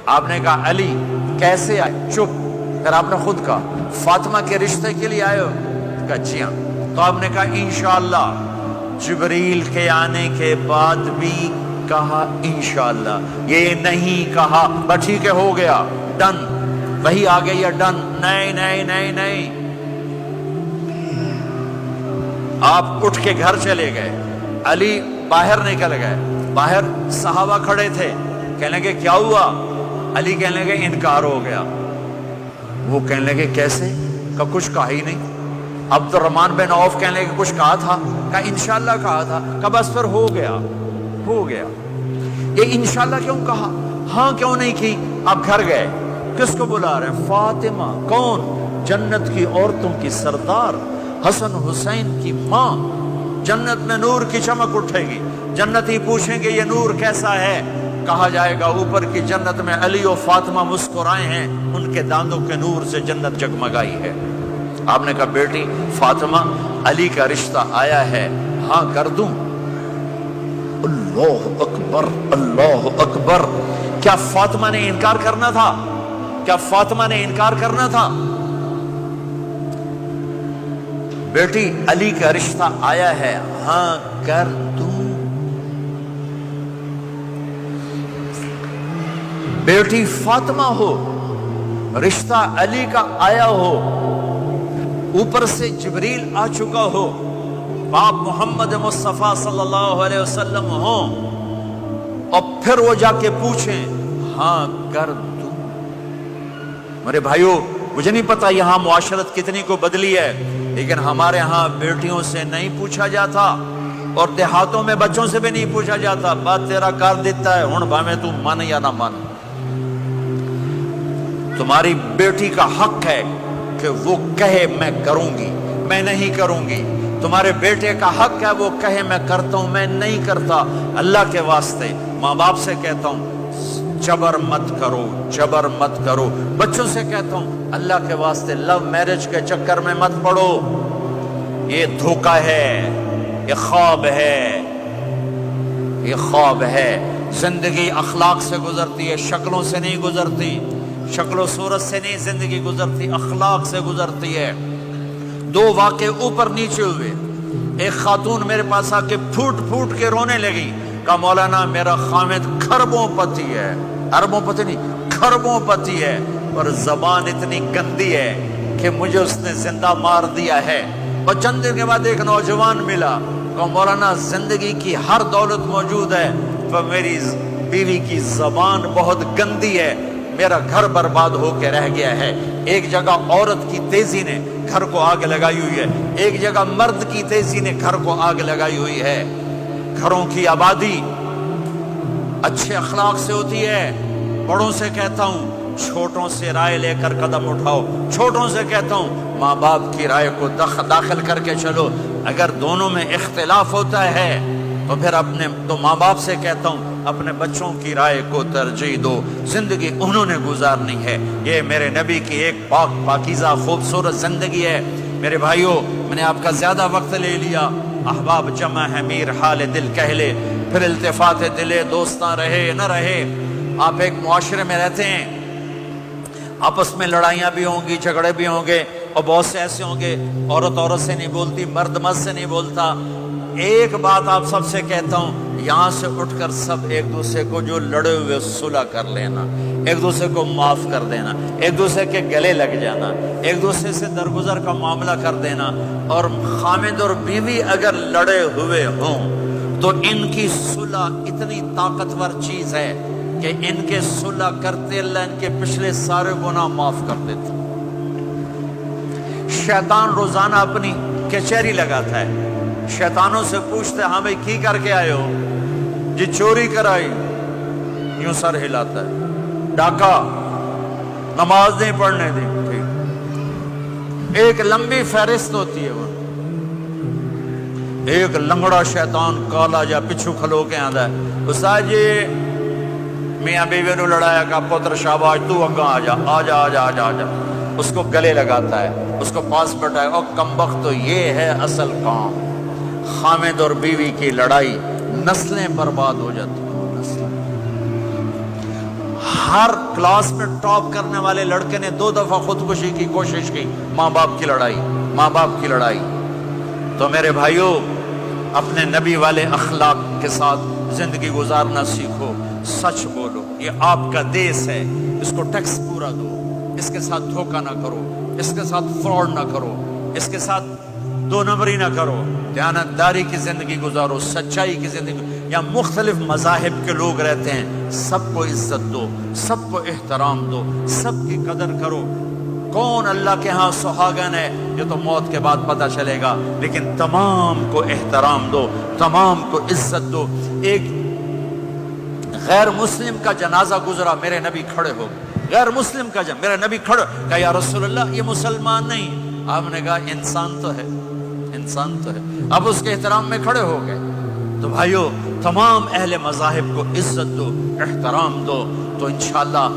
آپ نے کہا علی کیسے آئے؟ چپ۔ پھر آپ نے خود کہا فاطمہ کے رشتے کے لیے آئے ہو؟ کہا جی ہاں۔ تو آپ نے کہا انشاءاللہ۔ جبریل کے آنے کے بعد بھی کہا انشاءاللہ، یہ نہیں کہا بس ٹھیک ہے ہو گیا ڈن، وہی آ گئی ہے ڈن، نہیں نہیں نہیں نہیں۔ آپ اٹھ کے گھر چلے گئے، علی باہر نکل گئے، باہر صحابہ کھڑے تھے، کہنے لگے کیا ہوا؟ علی کہنے لگے انکار ہو گیا۔ وہ کہنے لگے کیسے؟ کہ کچھ کہا ہی نہیں۔ عبد الرحمن بن عوف کہنے لگے کچھ کہا تھا؟ کہ انشاءاللہ کہا تھا۔ کہ بس پھر ہو گیا ہو گیا۔ یہ انشاءاللہ کیوں کہا؟ ہاں کیوں نہیں کی؟ آپ گھر گئے، کس کو بلا رہے ہیں؟ فاطمہ۔ کون؟ جنت کی عورتوں کی سردار، حسن حسین کی ماں۔ جنت میں نور کی چمک اٹھے گی، جنتی پوچھیں گے یہ نور کیسا ہے؟ کہا جائے گا اوپر کی جنت میں علی و فاطمہ مسکرائے ہیں، ان کے دانتوں کے نور سے جنت جگمگائی ہے۔ آپ نے کہا بیٹی فاطمہ علی کا رشتہ آیا ہے، ہاں کر دوں؟ اللہ اکبر اللہ اکبر۔ کیا فاطمہ نے انکار کرنا تھا؟ کیا فاطمہ نے انکار کرنا تھا؟ بیٹی علی کا رشتہ آیا ہے، ہاں کر دوں؟ بیٹی فاطمہ ہو، رشتہ علی کا آیا ہو، اوپر سے جبریل آ چکا ہو، آپ محمد مصطفیٰ صلی اللہ علیہ وسلم ہوں، اور پھر وہ جا کے پوچھیں ہاں کر دوں؟ میرے بھائیو مجھے نہیں پتا یہاں معاشرت کتنی کو بدلی ہے، لیکن ہمارے ہاں بیٹیوں سے نہیں پوچھا جاتا، اور دیہاتوں میں بچوں سے بھی نہیں پوچھا جاتا، بات تیرا کر دیتا ہے ہن بھاویں تو من یا نہ من۔ تمہاری بیٹی کا حق ہے کہ وہ کہے میں کروں گی، میں نہیں کروں گی۔ تمہارے بیٹے کا حق ہے وہ کہے میں کرتا ہوں، میں نہیں کرتا۔ اللہ کے واسطے ماں باپ سے کہتا ہوں جبر مت کرو، جبر مت کرو۔ بچوں سے کہتا ہوں اللہ کے واسطے لو میرج کے چکر میں مت پڑو، یہ دھوکہ ہے، یہ خواب ہے، یہ خواب ہے۔ زندگی اخلاق سے گزرتی ہے، شکلوں سے نہیں گزرتی، شکل و صورت سے نہیں زندگی گزرتی، اخلاق سے گزرتی ہے۔ دو واقعے اوپر نیچے ہوئے، ایک خاتون میرے پاس آ کے پھوٹ پھوٹ کے رونے لگی، کہا مولانا میرا خامد کھربوں پتی ہے، اربوں پتی نہیں کھربوں پتی ہے، اور زبان اتنی گندی ہے کہ مجھے اس نے زندہ مار دیا ہے۔ اور چند دن کے بعد ایک نوجوان ملا، کہا مولانا زندگی کی ہر دولت موجود ہے پر میری بیوی کی زبان بہت گندی ہے، میرا گھر برباد ہو کے رہ گیا ہے۔ ایک جگہ عورت کی تیزی نے گھر کو آگ لگائی ہوئی ہے، ایک جگہ مرد کی تیزی نے گھر کو آگ لگائی ہوئی ہے۔ گھروں کی آبادی اچھے اخلاق سے ہوتی ہے۔ بڑوں سے کہتا ہوں چھوٹوں سے رائے لے کر قدم اٹھاؤ، چھوٹوں سے کہتا ہوں ماں باپ کی رائے کو داخل کر کے چلو۔ اگر دونوں میں اختلاف ہوتا ہے تو پھر تو ماں باپ سے کہتا ہوں اپنے بچوں کی رائے کو ترجیح دو، زندگی انہوں نے گزارنی ہے۔ یہ میرے نبی کی ایک پاک پاکیزہ خوبصورت زندگی ہے۔ میرے بھائیو میں نے آپ کا زیادہ وقت لے لیا، احباب جمع ہے میر حال دل کہہ لے، پھر التفات دلے دوستاں رہے نہ رہے۔ آپ ایک معاشرے میں رہتے ہیں، آپس میں لڑائیاں بھی ہوں گی، جھگڑے بھی ہوں گے، اور بہت سے ایسے ہوں گے عورت عورت سے نہیں بولتی، مرد مرد سے نہیں بولتا۔ ایک بات آپ سب سے کہتا ہوں، یہاں سے اٹھ کر سب ایک دوسرے کو جو لڑے ہوئے صلح کر لینا، ایک دوسرے کو معاف کر دینا، ایک دوسرے کے گلے لگ جانا، ایک دوسرے سے درگزر کا معاملہ کر دینا۔ اور خامد اور بیوی اگر لڑے ہوئے ہوں تو ان کی صلح اتنی طاقتور چیز ہے کہ ان کے صلح کرتے اللہ ان کے پچھلے سارے گناہ معاف کر دیتا۔ شیطان روزانہ اپنی کچہری لگاتا ہے، شیطانوں سے پوچھتے ہاں بھائی کی کر کے آئے ہو؟ جی چوری کرائی، یوں سر ہلاتا ہے، ڈاکہ، نماز نہیں پڑھنے دی، ٹھیک۔ ایک لمبی فہرست ہوتی ہے وہ۔ ایک لنگڑا شیطان کالا جا پچھو کھلو کے آندا ہے، استاد جی میاں بیوی نو لڑایا کا پتر شاباش تو اگاں آ جا آ جا آ جا آ جا آ جا، اس کو گلے لگاتا ہے، اس کو پاس بٹھائے، اور کمبخت تو یہ ہے اصل کام۔ خامد اور بیوی کی لڑائی، نسلیں برباد ہو جاتی ہیں، نسلیں۔ ہر کلاس میں ٹاپ کرنے والے لڑکے نے 2 دفعہ خودکشی کی کوشش کی. ماں باپ کی لڑائی، ماں باپ کی لڑائی. تو میرے بھائیوں، اپنے نبی والے اخلاق کے ساتھ زندگی گزارنا سیکھو. سچ بولو، یہ آپ کا دیس ہے، اس کو ٹیکس پورا دو، اس کے ساتھ دھوکہ نہ کرو، اس کے ساتھ فراڈ نہ کرو، اس کے ساتھ 2 نمبری نہ کرو، دیانتداری کی زندگی گزارو، سچائی کی زندگی. یا مختلف مذاہب کے لوگ رہتے ہیں، سب کو عزت دو، سب کو احترام دو، سب کی قدر کرو. کون اللہ کے ہاں سہاگن ہے یہ تو موت کے بعد پتہ چلے گا، لیکن تمام کو احترام دو، تمام کو عزت دو. ایک غیر مسلم کا جنازہ گزرا، میرے نبی کھڑے ہو گئے. غیر مسلم کا میرا نبی کھڑے کہا یا رسول اللہ یہ مسلمان نہیں. آپ نے کہا انسان تو ہے، انسان تو ہے. اب اس کے احترام میں کھڑے ہو گئے. تو بھائیو، تمام اہل مذاہب کو عزت دو، احترام دو، تو انشاءاللہ